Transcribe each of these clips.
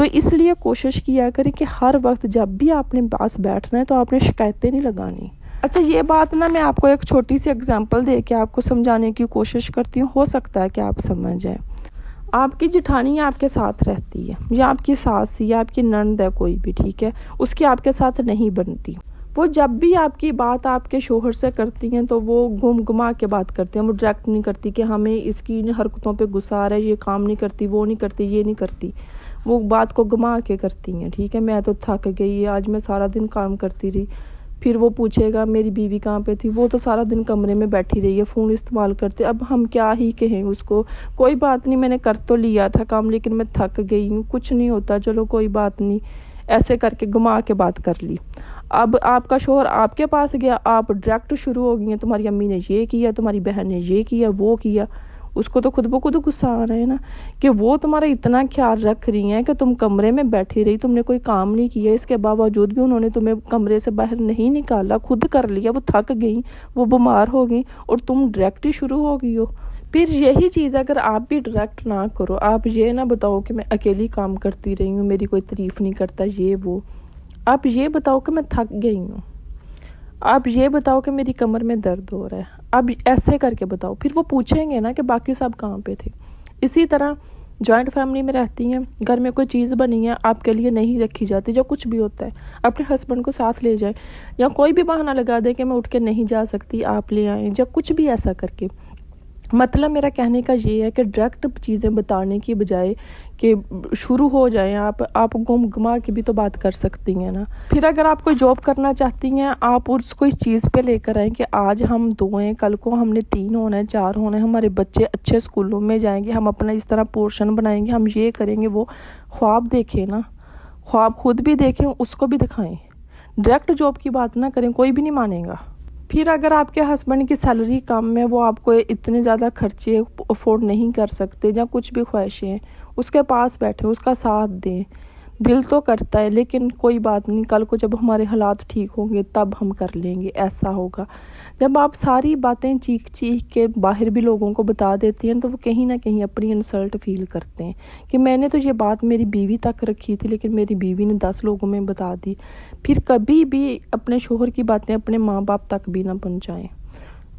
تو اس لیے کوشش کیا کریں کہ ہر وقت جب بھی آپ نے پاس بیٹھنا ہے تو آپ نے شکایتیں نہیں لگانی۔ اچھا یہ بات نا میں آپ کو ایک چھوٹی سی اگزامپل دے کے آپ کو سمجھانے کی کوشش کرتی ہوں، ہو سکتا ہے کہ آپ سمجھ جائیں۔ آپ کی جٹھانی آپ کے ساتھ رہتی ہے، یا آپ کی ساس یا آپ کی نند ہے کوئی بھی، ٹھیک ہے، اس کی آپ کے ساتھ نہیں بنتی۔ وہ جب بھی آپ کی بات آپ کے شوہر سے کرتی ہیں تو وہ گم گما کے بات کرتے ہیں، وہ ڈائریکٹ نہیں کرتی کہ ہمیں اس کی حرکتوں پہ غصہ آ رہا ہے، یہ کام نہیں کرتی، وہ نہیں کرتی، یہ نہیں کرتی، وہ بات کو گما کے کرتی ہیں، ٹھیک ہے۔ میں تو تھک گئی، آج میں سارا دن کام کرتی رہی۔ پھر وہ پوچھے گا میری بیوی کہاں پہ تھی، وہ تو سارا دن کمرے میں بیٹھی رہی ہے، فون استعمال کرتے۔ اب ہم کیا ہی کہیں اس کو، کوئی بات نہیں، میں نے کر تو لیا تھا کام لیکن میں تھک گئی ہوں، کچھ نہیں ہوتا، چلو کوئی بات نہیں، ایسے کر کے گما کے بات کر لی۔ اب آپ کا شوہر آپ کے پاس گیا، آپ ڈائریکٹ شروع ہو گئی ہیں، تمہاری امی نے یہ کیا، تمہاری بہن نے یہ کیا، وہ کیا۔ اس کو تو خود بخود غصہ آ رہا ہے نا کہ وہ تمہارا اتنا خیال رکھ رہی ہیں کہ تم کمرے میں بیٹھی رہی، تم نے کوئی کام نہیں کیا، اس کے باوجود بھی انہوں نے تمہیں کمرے سے باہر نہیں نکالا، خود کر لیا، وہ تھک گئیں، وہ بیمار ہو گئیں اور تم ڈائریکٹ ہی شروع ہو گئی ہو۔ پھر یہی چیز اگر آپ بھی ڈائریکٹ نہ کرو، آپ یہ نہ بتاؤ کہ میں اکیلی کام کرتی رہی ہوں، میری کوئی تعریف نہیں کرتا، یہ وہ، آپ یہ بتاؤ کہ میں تھک گئی ہوں، آپ یہ بتاؤ کہ میری کمر میں درد ہو رہا ہے، اب ایسے کر کے بتاؤ، پھر وہ پوچھیں گے نا کہ باقی سب کہاں پہ تھے۔ اسی طرح جوائنٹ فیملی میں رہتی ہیں، گھر میں کوئی چیز بنی ہے آپ کے لیے نہیں رکھی جاتی، جو کچھ بھی ہوتا ہے اپنے ہسبینڈ کو ساتھ لے جائیں، یا کوئی بھی بہانہ لگا دے کہ میں اٹھ کے نہیں جا سکتی، آپ لے آئیں، یا کچھ بھی ایسا کر کے۔ مطلب میرا کہنے کا یہ ہے کہ ڈائریکٹ چیزیں بتانے کی بجائے کہ شروع ہو جائیں، آپ گم گما کے بھی تو بات کر سکتی ہیں نا۔ پھر اگر آپ کوئی جاب کرنا چاہتی ہیں، آپ اس کو اس چیز پہ لے کر آئیں کہ آج ہم 2 ہیں، کل کو ہم نے 3 ہونا ہے، 4 ہونا ہے، ہمارے بچے اچھے اسکولوں میں جائیں گے، ہم اپنا اس طرح پورشن بنائیں گے، ہم یہ کریں گے، وہ خواب دیکھیں نا، خواب خود بھی دیکھیں، اس کو بھی دکھائیں۔ ڈائریکٹ جاب کی بات نہ کریں، کوئی بھی نہیں مانے گا۔ پھر اگر آپ کے ہسبینڈ کی سیلری کم ہے، وہ آپ کو اتنے زیادہ خرچے افورڈ نہیں کر سکتے، یا کچھ بھی خواہشیں ہیں، اس کے پاس بیٹھیں، اس کا ساتھ دیں۔ دل تو کرتا ہے لیکن کوئی بات نہیں، کل کو جب ہمارے حالات ٹھیک ہوں گے تب ہم کر لیں گے، ایسا ہوگا۔ جب آپ ساری باتیں چیخ کے باہر بھی لوگوں کو بتا دیتی ہیں تو وہ کہیں نہ کہیں اپنی انسلٹ فیل کرتے ہیں کہ میں نے تو یہ بات میری بیوی تک رکھی تھی لیکن میری بیوی نے 10 لوگوں میں بتا دی۔ پھر کبھی بھی اپنے شوہر کی باتیں اپنے ماں باپ تک بھی نہ پہنچائیں،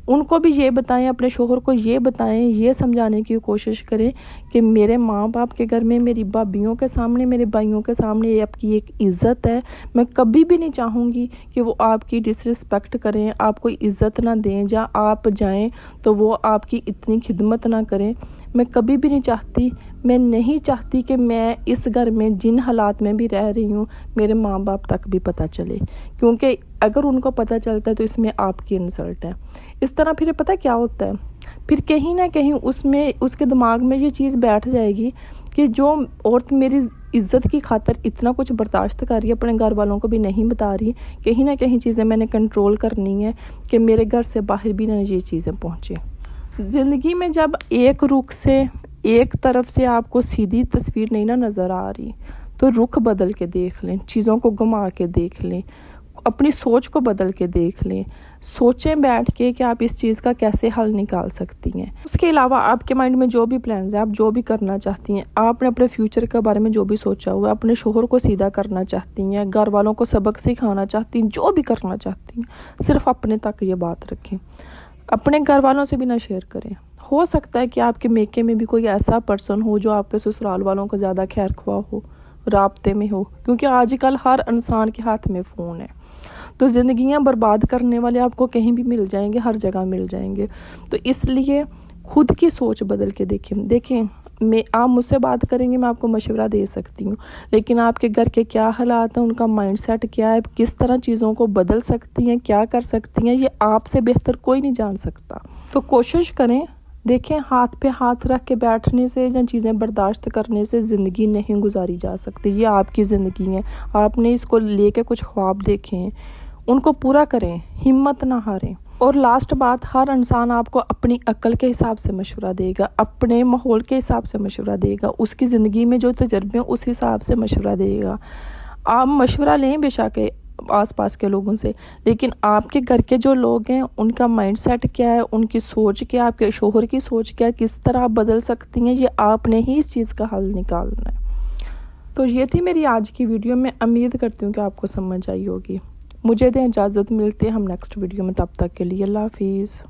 ان کو بھی یہ بتائیں، اپنے شوہر کو یہ بتائیں، یہ سمجھانے کی کوشش کریں کہ میرے ماں باپ کے گھر میں، میری بھابیوں کے سامنے، میرے بھائیوں کے سامنے آپ کی ایک عزت ہے، میں کبھی بھی نہیں چاہوں گی کہ وہ آپ کی ڈس رسپیکٹ کریں، آپ کو عزت نہ دیں، یا آپ جائیں تو وہ آپ کی اتنی خدمت نہ کریں۔ میں کبھی بھی نہیں چاہتی، میں نہیں چاہتی کہ میں اس گھر میں جن حالات میں بھی رہ رہی ہوں میرے ماں باپ تک بھی پتہ چلے، کیونکہ اگر ان کو پتہ چلتا ہے تو اس میں آپ کی انسلٹ ہے۔ اس طرح پھر پتہ کیا ہوتا ہے، پھر کہیں نہ کہیں اس کے دماغ میں یہ چیز بیٹھ جائے گی کہ جو عورت میری عزت کی خاطر اتنا کچھ برداشت کر رہی ہے، اپنے گھر والوں کو بھی نہیں بتا رہی، کہیں نہ کہیں چیزیں میں نے کنٹرول کرنی ہے کہ میرے گھر سے باہر بھی نہ یہ چیزیں پہنچیں۔ زندگی میں جب ایک رخ سے، ایک طرف سے آپ کو سیدھی تصویر نہیں نہ نظر آ رہی تو رخ بدل کے دیکھ لیں، چیزوں کو گھما کے دیکھ لیں، اپنی سوچ کو بدل کے دیکھ لیں، سوچیں بیٹھ کے کہ آپ اس چیز کا کیسے حل نکال سکتی ہیں۔ اس کے علاوہ آپ کے مائنڈ میں جو بھی پلانز ہیں، آپ جو بھی کرنا چاہتی ہیں، آپ نے اپنے فیوچر کے بارے میں جو بھی سوچا ہوا ہے، اپنے شوہر کو سیدھا کرنا چاہتی ہیں، گھر والوں کو سبق سکھانا چاہتی ہیں، جو بھی کرنا چاہتی ہیں، صرف اپنے تک یہ بات رکھیں، اپنے گھر والوں سے بھی نہ شیئر کریں۔ ہو سکتا ہے کہ آپ کے میکے میں بھی کوئی ایسا پرسن ہو جو آپ کے سسرال والوں کو زیادہ خیر خواہ ہو، رابطے میں ہو، کیونکہ آج کل ہر انسان کے ہاتھ میں فون ہے، تو زندگیاں برباد کرنے والے آپ کو کہیں بھی مل جائیں گے، ہر جگہ مل جائیں گے۔ تو اس لیے خود کی سوچ بدل کے دیکھیں، آپ مجھ سے بات کریں گے، میں آپ کو مشورہ دے سکتی ہوں، لیکن آپ کے گھر کے کیا حالات ہیں، ان کا مائنڈ سیٹ کیا ہے، کس طرح چیزوں کو بدل سکتی ہیں، کیا کر سکتی ہیں، یہ آپ سے بہتر کوئی نہیں جان سکتا۔ تو کوشش کریں، دیکھیں، ہاتھ پہ ہاتھ رکھ کے بیٹھنے سے یا چیزیں برداشت کرنے سے زندگی نہیں گزاری جا سکتی، یہ آپ کی زندگی ہے، آپ نے اس کو لے کے کچھ خواب دیکھیں، ان کو پورا کریں، ہمت نہ ہاریں۔ اور لاسٹ بات، ہر انسان آپ کو اپنی عقل کے حساب سے مشورہ دے گا، اپنے ماحول کے حساب سے مشورہ دے گا، اس کی زندگی میں جو تجربے ہیں اس حساب سے مشورہ دے گا۔ آپ مشورہ لیں بے شک آس پاس کے لوگوں سے، لیکن آپ کے گھر کے جو لوگ ہیں ان کا مائنڈ سیٹ کیا ہے، ان کی سوچ کیا ہے، آپ کے شوہر کی سوچ کیا ہے، کس طرح آپ بدل سکتی ہیں، یہ آپ نے ہی اس چیز کا حل نکالنا ہے۔ تو یہ تھی میری آج کی ویڈیو. میں امید کرتی ہوں کہ آپ کو سمجھ آئی ہوگی. مجھے دیں اجازت, ملتے ہیں ہم نیکسٹ ویڈیو میں, تب تک کے لیے اللہ حافظ.